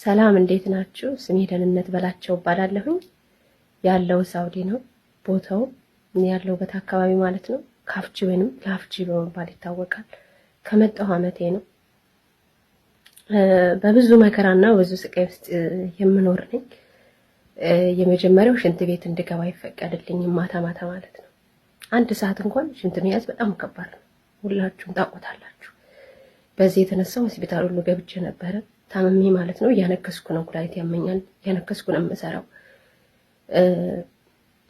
ሰላም እንዴት ናችሁ? ስሜ ደህንነት በላቸው እባላለሁኝ። ያለው ሳውዲ ነው። ቦታው ያለውበት አካባቢ ማለት ነው ካፍጂ ወይንም ላፍጂ በመባል ይታወቃል። ከመጣሁ ዓመቴ ነው። በብዙ መከራና ብዙ ስቃይ ውስጥ የምኖር ነኝ። የመጀመሪያው ሽንት ቤት እንድገባ አይፈቀድልኝም ማታ ማታ ማለት ነው። አንድ ሰዓት እንኳን ሽንት መያዝ በጣም ከባድ ነው። ሁላችሁም ታውቁታላችሁ። በዚህ የተነሳ ሆስፒታል ሁሉ ገብቼ ነበረ። ታመሜ ማለት ነው። እያነከስኩ ነው፣ ኩላሊት ያመኛል። እያነከስኩ ነው የምሰራው።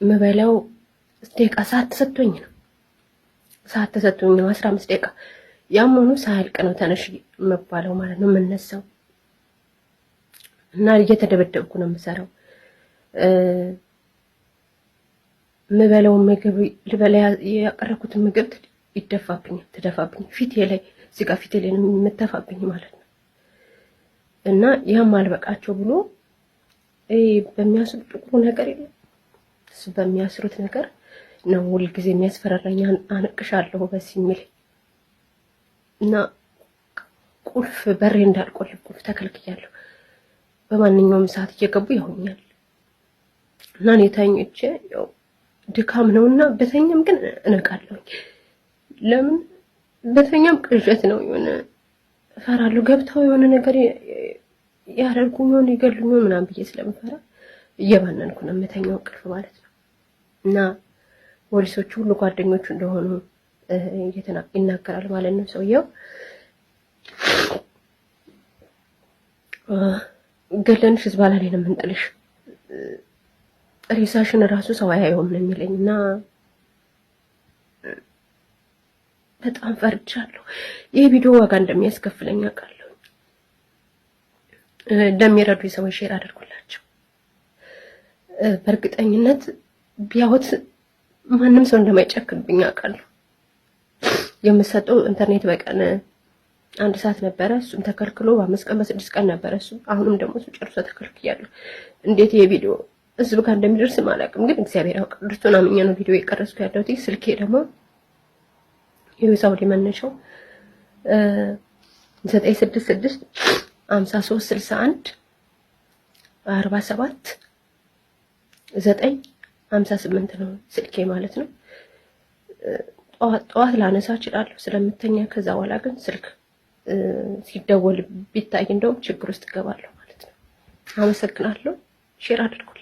የምበላው ደቂቃ ሰዓት ተሰጥቶኝ ነው። 15 ደቂቃ ያመኑ ሳያልቅ ነው ተነሽ የምባለው ማለት ነው የምነሳው። እና እየተደበደብኩ ነው የምሰራው። የምበላው ምግብ ልበላ ያቀረብኩትን ምግብ ትደፋብኝ ፊቴ ላይ እዚህ ጋር ፊቴ ላይ ነው የምተፋብኝ ማለት ነው። እና ያም አልበቃቸው ብሎ በሚያስሩት ጥቁሩ ነገር የለም እሱ በሚያስሩት ነገር ነው ሁልጊዜ የሚያስፈራራኝ። አነቅሻለሁ በዚህ የሚል እና ቁልፍ በሬ እንዳልቆልፍ ቁልፍ ተከልክያለሁ። በማንኛውም ሰዓት እየገቡ ያውኛል። እና እኔ ተኝቼ ያው ድካም ነውና በተኛም ግን እነቃለሁ። ለምን በተኛም ቅዠት ነው የሆነ እፈራለሁ። ገብተው የሆነ ነገር ያደርጉኝ ይሆን ይገሉኝ ምናምን ብዬ ስለምፈራ እየባነንኩ ነው የምተኛው እንቅልፍ ማለት ነው። እና ፖሊሶቹ ሁሉ ጓደኞቹ እንደሆኑ ይናገራል ማለት ነው ሰውየው። ገለንሽ ዝባላ ላይ ነው የምንጥልሽ፣ ሬሳሽን ራሱ ሰው አያየውም ነው የሚለኝ። እና በጣም ፈርቻለሁ። ይህ ቪዲዮ ዋጋ እንደሚያስከፍለኝ አውቃለሁ። እንደሚረዱ ሰዎች ሼር አድርጉላቸው። በእርግጠኝነት ቢያዩት ማንም ሰው እንደማይጨክንብኝ አውቃለሁ። የምሰጠው ኢንተርኔት በቀን 1 ሰዓት ነበረ። እሱም ተከልክሎ በ5 ቀን በ6 ቀን ነበረ እሱ። አሁንም ደግሞ እሱ ጨርሶ ተከልክያለሁ። እንዴት ይሄ ቪዲዮ ህዝብ ጋር እንደሚደርስ አላውቅም፣ ግን እግዚአብሔር ያውቃል። ድርቶና አምኜ ነው ቪዲዮ የቀረጽኩ ያለሁት። ስልኬ ደግሞ የሳውዲ መነሻው 966 53 61 47 958 ነው ስልኬ ማለት ነው። ጠዋት ላነሳ እችላለሁ ስለምተኛ። ከዛ በኋላ ግን ስልክ ሲደወል ቢታይ እንደውም ችግር ውስጥ እገባለሁ ማለት ነው። አመሰግናለሁ። ሼር አድርጉ።